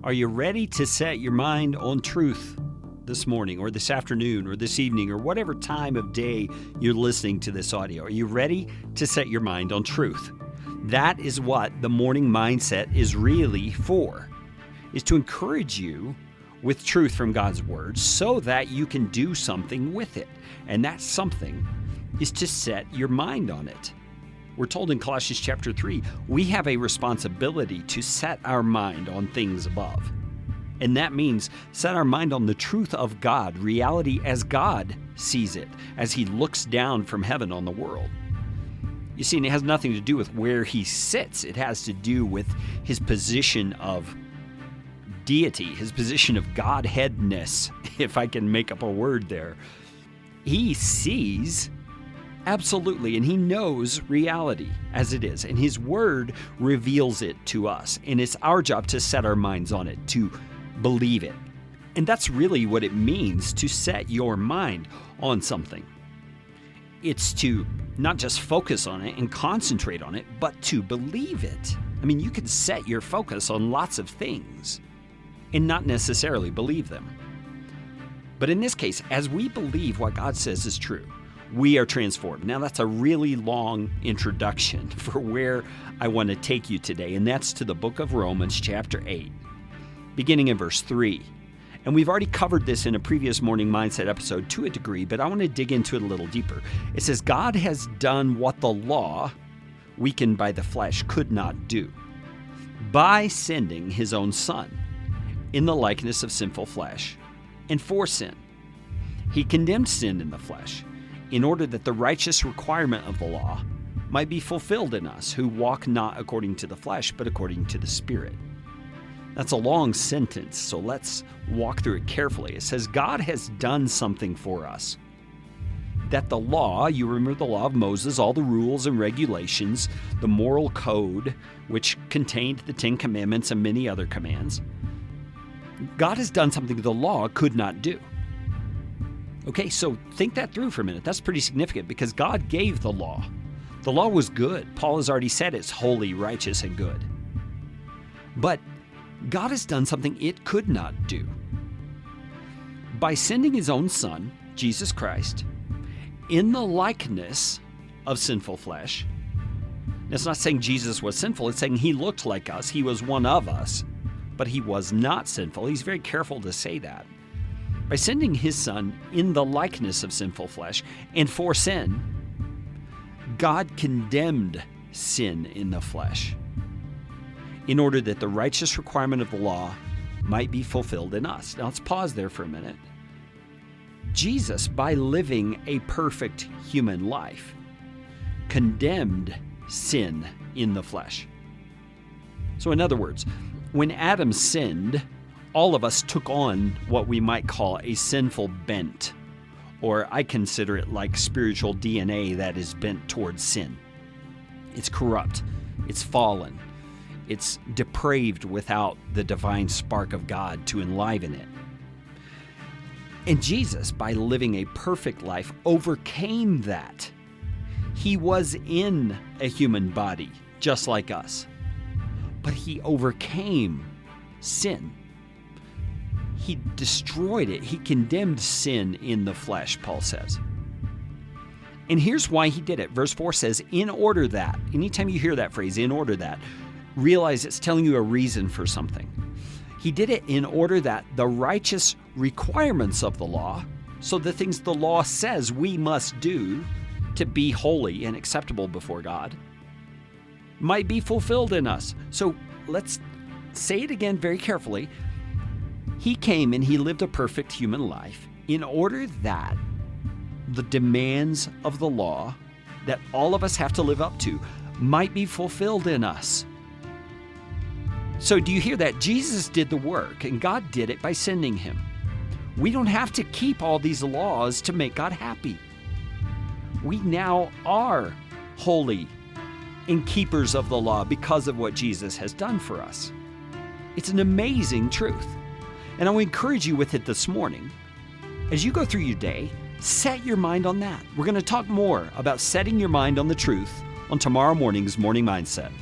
Are you ready to set your mind on truth this morning or this afternoon or this evening or whatever time of day you're listening to this audio? Are you ready to set your mind on truth? That is what the morning mindset is really for, is to encourage you with truth from God's Word so that you can do something with it. And that something is to set your mind on it. We're told in Colossians chapter 3, we have a responsibility to set our mind on things above. And that means set our mind on the truth of God, reality as God sees it, as He looks down from heaven on the world. You see, and it has nothing to do with where He sits. It has to do with His position of deity, His position of Godheadness, if I can make up a word there. He sees absolutely, and He knows reality as it is, and His Word reveals it to us, and it's our job to set our minds on it, to believe it. And that's really what it means to set your mind on something. It's to not just focus on it and concentrate on it, but to believe it. I mean, you can set your focus on lots of things and not necessarily believe them. But in this case, as we believe what God says is true, we are transformed. Now, that's a really long introduction for where I want to take you today, and that's to the book of Romans, chapter 8, beginning in verse 3. And we've already covered this in a previous Morning Mindset episode to a degree, but I want to dig into it a little deeper. It says, God has done what the law, weakened by the flesh, could not do, by sending His own Son in the likeness of sinful flesh, and for sin. He condemned sin in the flesh, in order that the righteous requirement of the law might be fulfilled in us who walk not according to the flesh, but according to the Spirit. That's a long sentence, so let's walk through it carefully. It says, God has done something for us. That the law, you remember the law of Moses, all the rules and regulations, the moral code, which contained the 10 Commandments and many other commands, God has done something the law could not do. Okay, so think that through for a minute. That's pretty significant because God gave the law. The law was good. Paul has already said it's holy, righteous, and good. But God has done something it could not do. By sending His own Son, Jesus Christ, in the likeness of sinful flesh. It's not saying Jesus was sinful. It's saying He looked like us. He was one of us, but He was not sinful. He's very careful to say that. By sending His Son in the likeness of sinful flesh and for sin, God condemned sin in the flesh in order that the righteous requirement of the law might be fulfilled in us. Now let's pause there for a minute. Jesus, by living a perfect human life, condemned sin in the flesh. So in other words, when Adam sinned, all of us took on what we might call a sinful bent, or I consider it like spiritual DNA that is bent towards sin. It's corrupt, it's fallen, it's depraved without the divine spark of God to enliven it. And Jesus, by living a perfect life, overcame that. He was in a human body, just like us, but He overcame sin. He destroyed it. He condemned sin in the flesh, Paul says. And here's why He did it. Verse 4 says, in order that, anytime you hear that phrase, in order that, realize it's telling you a reason for something. He did it in order that the righteous requirements of the law, so the things the law says we must do to be holy and acceptable before God, might be fulfilled in us. So let's say it again very carefully. He came and He lived a perfect human life in order that the demands of the law that all of us have to live up to might be fulfilled in us. So do you hear that? Jesus did the work, and God did it by sending Him. We don't have to keep all these laws to make God happy. We now are holy and keepers of the law because of what Jesus has done for us. It's an amazing truth. And I will encourage you with it this morning. As you go through your day, set your mind on that. We're going to talk more about setting your mind on the truth on tomorrow morning's Morning Mindset.